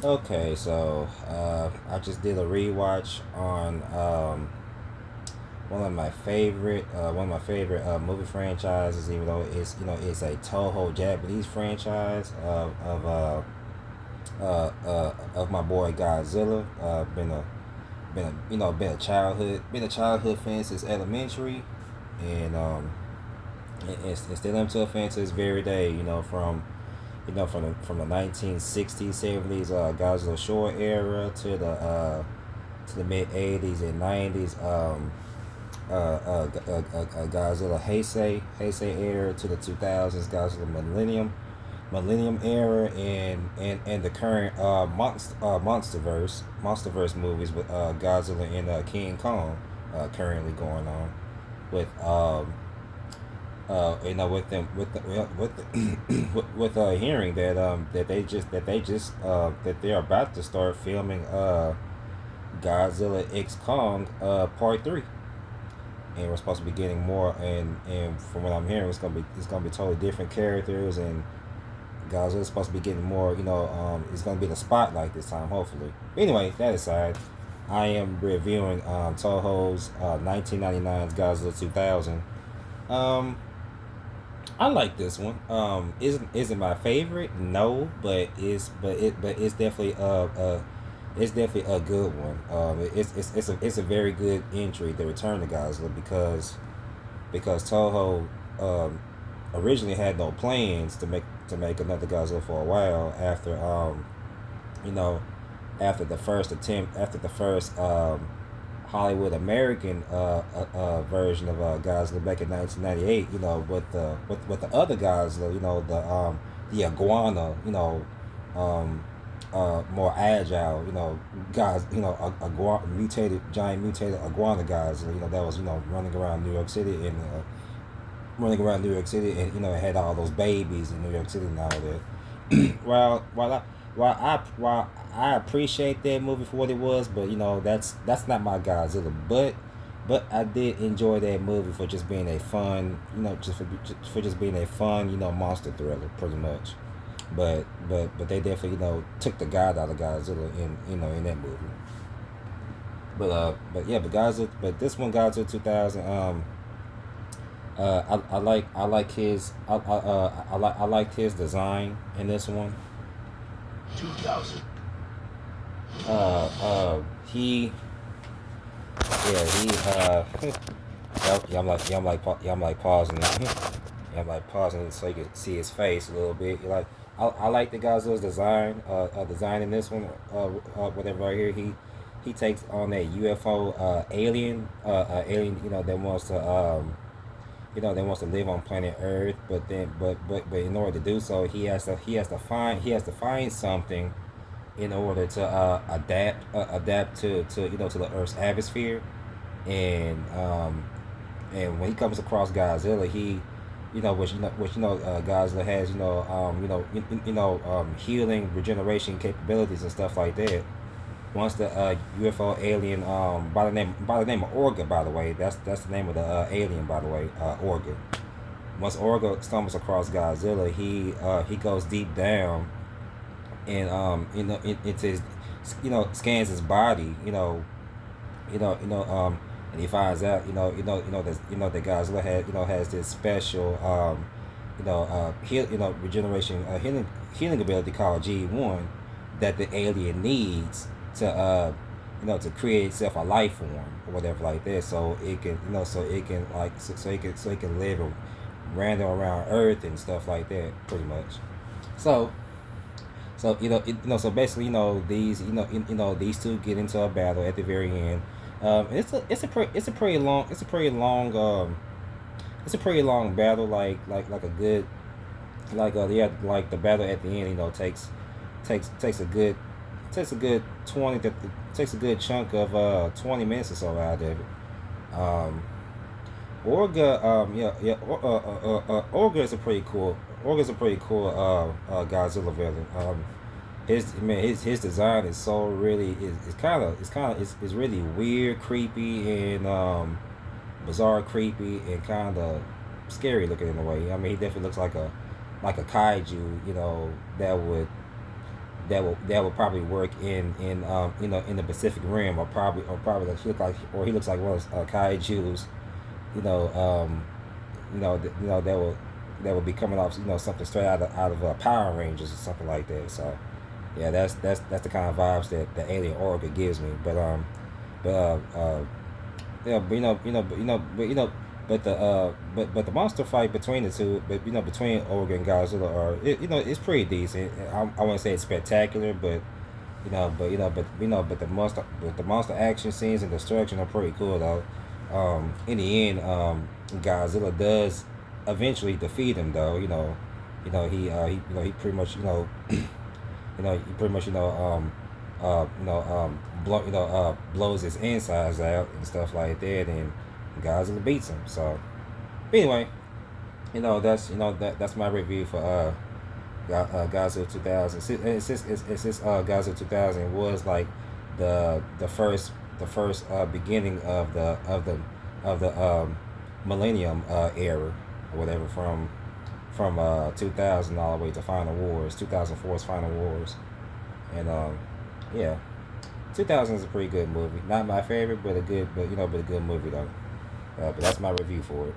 Okay, so I just did a rewatch on one of my favorite movie franchises. Even though it's it's a Toho Japanese franchise of my boy Godzilla. Been a childhood fan since elementary, and it's still into a fan to this very day. From the 1960s, 70s Godzilla Shore era to the mid 80s and 90s Godzilla Heisei era to the 2000s Godzilla Millennium era and the current monsterverse movies with Godzilla and King Kong currently going on with hearing that they're about to start filming Godzilla X Kong Part 3, and we're supposed to be getting more, and from what I'm hearing it's gonna be totally different characters, and Godzilla's supposed to be getting more, it's gonna be the spotlight this time, hopefully. Anyway, that aside, I am reviewing Toho's 1999's Godzilla 2000. um I like this one. Isn't my favorite? No, but it's definitely a good one. It's a very good entry, the Return to Godzilla, because Toho originally had no plans to make another Godzilla for a while after you know after the first Hollywood American version of Godzilla back in 1998. With the other Godzilla, the iguana, more agile, guys, mutated iguana Godzilla, that was running around New York City, and it had all those babies in New York City and all that. While I appreciate that movie for what it was, but that's not my Godzilla. But I did enjoy that movie for just being a fun, just for just being a fun, monster thriller, pretty much. But they definitely took the God out of Godzilla in that movie. But Godzilla, but this one Godzilla 2000. I like his I liked his design in this one. 2000. He I'm like pausing it. I'm like pausing it so you can see his face a little bit. I like the Godzilla's design in this one. Whatever right here, he takes on that UFO alien, that wants to that wants to live on planet Earth, but in order to do so, he has to find something in order to adapt to the Earth's atmosphere, and when he comes across Godzilla, Godzilla has healing regeneration capabilities and stuff like that. Once the UFO alien by the name of Orga, by the way, that's the name of the alien, by the way, Orga. Once Orga stumbles across Godzilla, he goes deep down and into his, scans his body, and he finds out, that Godzilla has this special, regeneration, healing ability called G1 that the alien needs to, to create itself a life form or whatever like that, so it can, so it can live random around Earth and stuff like that, pretty much. So so basically, these two get into a battle at the very end. It's a pretty long battle, like a good, like the battle at the end, takes a good, takes a good 20 to takes a good chunk of 20 minutes or so out of it. Um, Orga, Orga is a pretty cool. Orga's a pretty cool Godzilla villain. His design is so really is really weird, creepy, and bizarre, creepy, and kind of scary looking in a way. I mean, he definitely looks like a kaiju, that that will probably work in in the Pacific Rim, or probably like he looks like one of those kaiju's, you know that will be coming off something straight out of Power Rangers or something like that. So yeah, that's the kind of vibes that Alien Oracle gives me. But yeah, but the monster fight between the two, but between Ogre and Godzilla it's pretty decent. I wouldn't say it's spectacular, but the monster action scenes and destruction are pretty cool though. In the end, Godzilla does eventually defeat him though. He pretty much he pretty much blows his insides out and stuff like that, and Godzilla beats him. So anyway, that's my review for Godzilla 2000. Since Godzilla 2000 was like the first beginning of the Millennium era or whatever, from 2000 all the way to Final Wars, 2004's Final Wars, and yeah, 2000 is a pretty good movie. Not my favorite, but a good movie though. But that's my review for it.